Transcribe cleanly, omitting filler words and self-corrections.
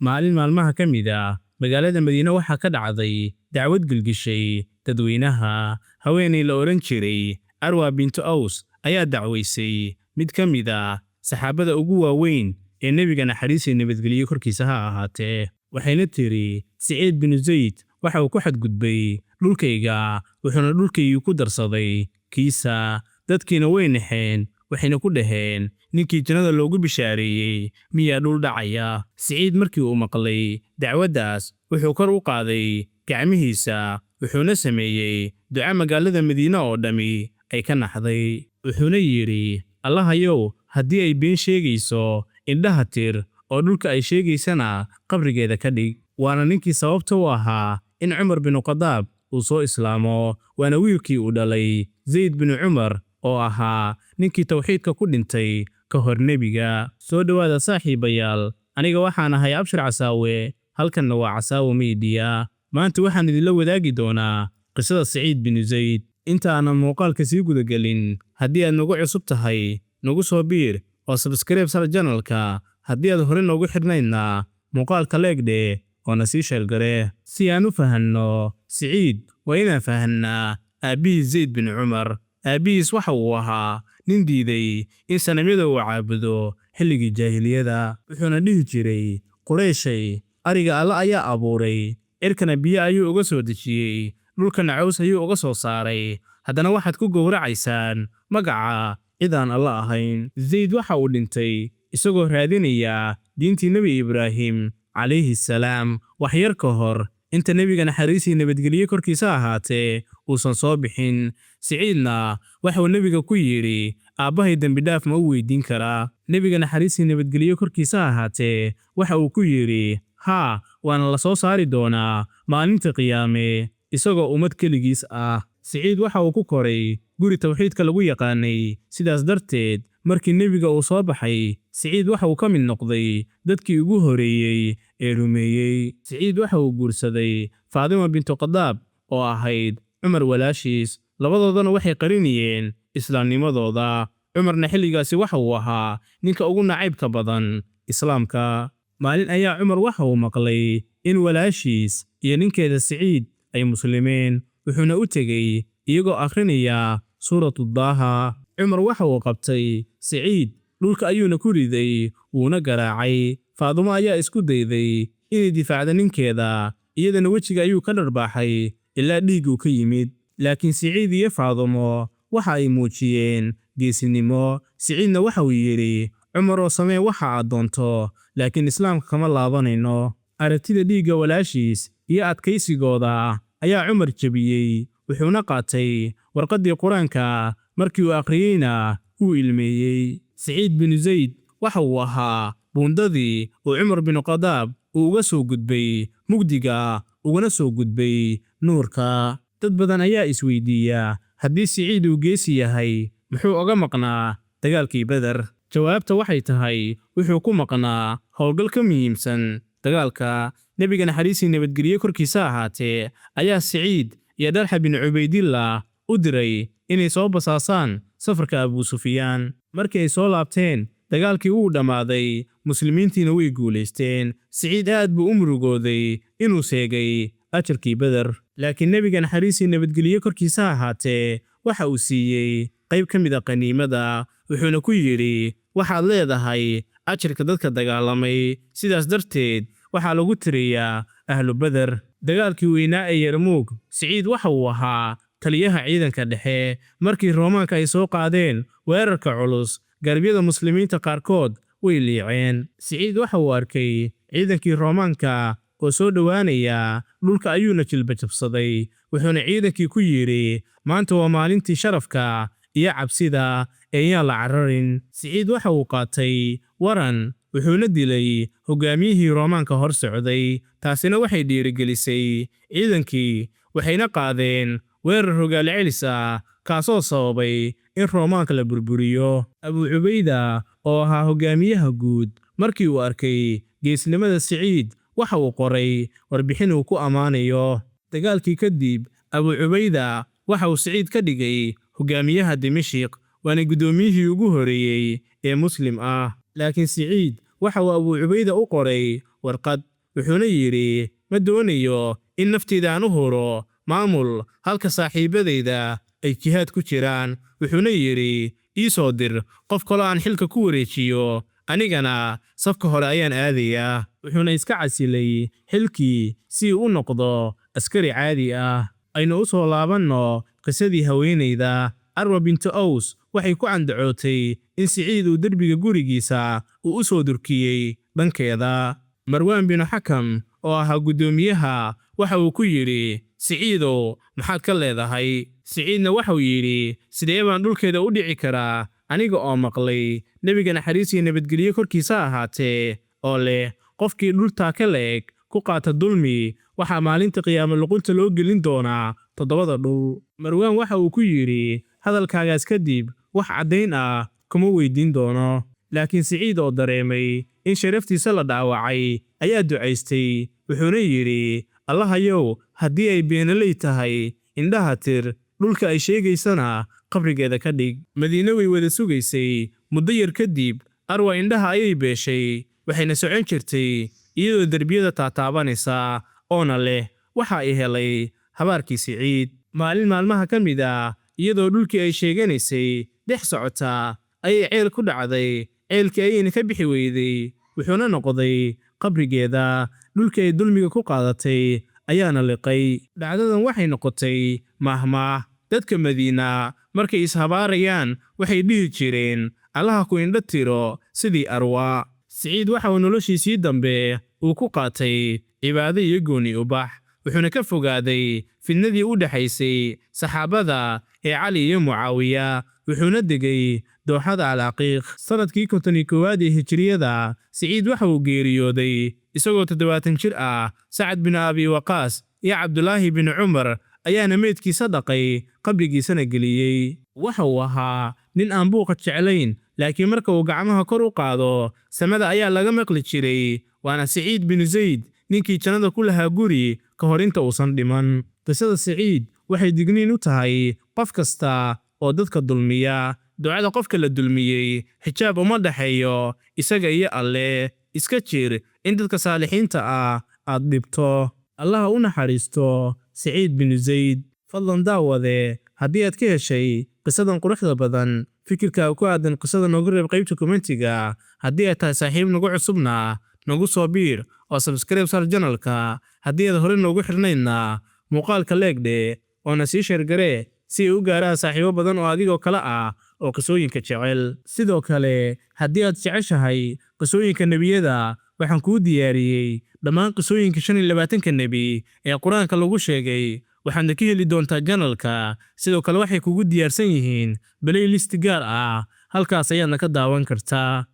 maalin maalmaha ka mid ah magaalada Madiina waxaa ka dhacday dacwad gilgishay dadweynaha. Haweeney la oran jiray Arwa bintu Aws ayaa dacwaysay mid ka mid ah saxaabada ugu waaweyn ee Nabiga naxariis iyo nabadgelyo korkiisa ha ahaatee. Waxayna tiri, Saciid bin Zayd waxa uu ku xadgudbay dhulkayga, wuxuuna dhulkaygii ku darsaday kiisa. Dadkiina way naxeen, waxayna ku dhaheen, ninkii jannada loogu bishaareeyey miyaa dhul dhacaya? Saciid markii uu maqlay dacwaddaas wuxuu kor u qaaday gacmihiisa, wuxuuna sameeyey duca magaalada Madiina oo dhami ay ka naxday. Wuxuuna yidhi, Allahayow, haddii ay been sheegayso, indhaha tir, oo dhulka ay sheegaysana qabrigeeda ka dhig. Waana ninkii sababta u ahaa in Cumar bin Khadaab uu soo islaamo, waana wiilkii uu dhalay Zayd bin Cumar oo ahaa ninkii tawxiidka ku dhintay ka hor Nebiga. Soo dhawaada saaxiibayaal, aniga waxaan ahay Abshir Casaawe, halkanna waa Casaawe Media. Maanta waxaan idinla wadaagi doonaa qisada Saciid bin Zayd. Inta aanan muuqaalka sii gudagelin, haddii aad nagu cusub tahay, nagu soo biir oo subscribe sar channelka. Haddii aad hore noogu xirnaydna, muuqaalka leegdhe oo na sii sheelgare. Si aan u fahanno Saciid, waa inaan fahanaa aabihiis Zayd bin Cumar. Aabihiis waxa uu ahaa nin diiday in sanamyada uu caabudo xilligii jaahiliyada. Wuxuuna dhihi jiray, Qurayshay, ariga Alla ayaa abuuray, cirkana biyo ayuu uga soo dejiyey, dhulkana caws ayuu uga soo saaray. Haddana waxaad ku gowracaysaan magaca cid aan Alla ahayn. Zayd waxa uu dhintay isagoo raadinaya diintii Nebi Ibraahim calayhi salaam, wax yar ka hor inta Nebiga naxariis iyo nabadgelyo korkiisa ahaatee uusan soo bixin. Saciidna waxa uu Nebiga ku yidhi, aabbahay dembi dhaaf ma u weydiin karaa? Nebiga naxariis iyo nabadgelyo korkiisa ahaatee waxa uu ku yidhi, haa, waana la soo saari doonaa maalinta qiyaame isagoo ummad keligiis ah. Saciid waxa uu ku koray guri tawxiidka lagu yaqaanay, sidaas darteed markii Nebiga uu soo baxay, Saciid waxa uu ka mid noqday dadkii ugu horeeyey ee rumeeyey. Saciid waxa uu guursaday Faadima bintu Khadaab oo ahayd Cumar walaashiis, labadoodana waxay qarinayeen islaamnimadooda. Cumarna xilligaasi waxa uu ahaa ninka ugu nacaybka badan islaamka. Maalin ayaa Cumar waxa uu maqlay in walaashiis iyo ninkeeda Saciid ay muslimeen, wuxuuna u tegey iyagoo akhrinaya suuratu Daaha. Cumar waxa uu qabtay Saciid, dhulka ayuuna ku riday, wuuna garaacay. Faadimo ayaa isku dayday inay difaacdo ninkeeda, iyadana wejiga ayuu ka dharbaaxay ilaa dhiiggu ka yimid. Laakiin Saciid iyo Faadimo waxa ay muujiyeen geesinimo. Saciidna waxa uu yidhi, Cumaroo, samee waxa aad doonto, laakiin islaamka kama laabanayno. Aragtida dhiigga walaashiis iyo adkaysigooda ayaa Cumar jebiyey, wuxuuna qaatay warqaddii Quraanka. Markii uu akhriyeyna wuu ilmeeyey. Saciid bin Zayd waxa uu ahaa buundadii uu Cumar bin Khadaab uu uga soo gudbay mugdiga uguna soo gudbay nuurka. Dad badan ayaa isweydiiya, haddii Saciid uu geesi yahay, muxuu uga maqnaa dagaalkii Badar? Jawaabta waxay tahay, wuxuu ku maqnaa howlgal ka muhiimsan dagaalka. Nebiga naxariis iyo nabadgelyo korkiisa ahaatee ayaa Saciid iyo Dalxa bin Cubaydillah u diray inay soo basaasaan safarka Abu Sufyaan. Markii ay soo laabteen, dagaalkii wuu dhammaaday, muslimiintiina way guulaysteen. Saciid aad buu u murugooday inuu seegay ajarkii Badar. Laakiin Nebiga naxariis iyo nabadgelyo korkiisa ahaatee waxa uu siiyey qayb ka mid ah qaniimada, wuxuuna ku yidhi, waxaad leedahay ajarka dadka dagaalamay, sidaas darteed waxaa lagu tiriyaa ahlu Badar. Dagaalkii weynaa ee Yarmuug, Saciid waxa uu ahaa taliyaha ciidanka dhexe. Markii Roomaanka ay soo qaadeen weerarka culus, garbyada muslimiinta qaarkood way liiceen. Saciid waxa uu arkay ciidankii Roomaanka oo soo dhowaanaya, dhulka ayuuna jilba jabsaday. Wuxuuna ciidankii ku yidhi, maanta waa maalintii sharafka iyo cabsida ee yaan la cararin. Saciid waxa uu qaatay waran, wuxuuna dilay hogaamiyihii Roomaanka hor socday. Taasina waxay dhiirigelisay ciidankii, waxayna qaadeen weerar rogaal celis ah, kaasoo sababay in Roomaanka la burburiyo. Abu Cubayda oo ahaa hogaamiyaha guud, markii uu arkay geesnimada Saciid, waxa uu qoray warbixin uu ku ammaanayo. Dagaalkii kadib, Abu Cubayda waxa uu Saciid ka dhigay hogaamiyaha Dimashq, waana gudoomiyihii ugu horeeyey ee muslim ah. Laakiin Saciid waxa uu Abu Cubayda u qoray warqad, wuxuuna yidhi, ma doonayo in nafteyda aan u huro maamul halka saaxiibadayda ay jihaad ku jiraan. Wuxuuna yidhi, ii soo dir qof kaloo aan xilka ku wareejiyo, anigana safka hore ayaan aadayaa. Wuxuuna iska casilay xilkii si uu u noqdo askari caadi ah. Aynu u soo laabanno qisadii haweenayda. Arwa bintu Aws waxay ku candacootay in Siciid uu derbiga gurigiisa u soo durkiyey dhankeeda. Marwaan binu Xakam oo ahaa guddoomiyaha waxa uu ku yidhi, Siciidow maxaad ka leedahay? Siciidna waxau yidhi, sidee baan dhulkeeda u dhici karaa aniga oo maqlay nebiga naxariis iyo nabadgelyo korkiisa ahaatee oo leh, qofkii dhultaa ka leeg ku qaata dulmi waxaa maalinta qiyaamo luqunta loo gelin doonaa 7 dhul. Marwaan waxa uu ku yidhi, hadalkaagaas kadib wax caddayn ah kuma weydiin doono. Laakiin Siciid oo dareemay in sharaftiisa la dhaawacay ayaa ducaystay, wuxuuna yidhi, Allahayow, haddii ay beenaley tahay, indhaha tir, dhulka ay sheegaysana qabrigeeda ka dhig. Madiine way wada sugaysay. Muddo yar kadib, Arwa indhaha ayay beeshay, waxayna socon jirtay iyadoo derbiyada taataabanaysa oona leh, waxa ay helay habaarkii Siciid. Maalin maalmaha ka mid ah, iyadoo dhulkii ay sheeganaysay dhex socota, ayay ceel ku dhacday. Ceelkii ayayna ka bixi weyday, wuxuuna noqday qabrigeeda. Dhulkii ay dulmiga ku qaadatay ayaana liqay. Dhacdadan waxay noqotay mahmaah. Dadka Madiina markay ishabaarayaan waxay dhihi jireen, Allaha ku indho tiro sidii Arwa. Siciid waxa uu noloshiisii dambe uu ku qaatay cibaado iyo gooni ubax, wuxuuna ka fogaaday fidnadii u dhaxaysay saxaabada ee Cali iyo Mucaawiya, wuxuuna degay dooxada Al-Caqiiq. Sanadkii 51 ee Hijriyada, Siciid waxa uu geeriyooday isagoo 70 jir ah. Sacad bin Abi Waqaas iyo Cabdulaahi bin Cumar ayaana meydkiisa dhaqay, qabrigiisana geliyey. Waxa uu ahaa nin aan buuqa jeclayn, laakiin marka uu gacmaha kor u qaado, samada ayaa laga maqli jiray. Waana Siciid bin Zayd, ninkii jannada ku lahaa guri ka hor inta uusan dhiman. Qisada Siciid waxay digniin u tahay qof kasta oo dadka dulmiya. Ducada qofka la dulmiyey xijaab uma dhaxeeyo isaga iyo Alle. Iska jir in dadka saalixiinta ah aad dhibto. Allah u naxariisto Siciid bin Zayd. Fadlan daawade, haddii aad ka heshay qisadan quruxda badan, fikirka ku aadan qisada noogu reeb qaybta commentiga. Haddii aad tahay saaxiib nagu cusubna, nagu soo biir oo subscribe sar channelka. Haddii aad hore noogu xirnaydna, muuqaalka leegdhe oo na sii share garee si ay u gaaraan saaxiibo badan oo adigoo kala ah oo qisooyinka jecel. Sidoo kale, haddii aad jeceshahay qisooyinka nebiyada, waxaan kuu diyaariyey dhammaan qisooyinka 25 nebi ee Quraanka lagu sheegay, waxaadna ka heli doontaa channelka. Sidoo kale waxay kugu diyaarsan yihiin playlist gaar ah, halkaas ayaadna ka daawan kartaa.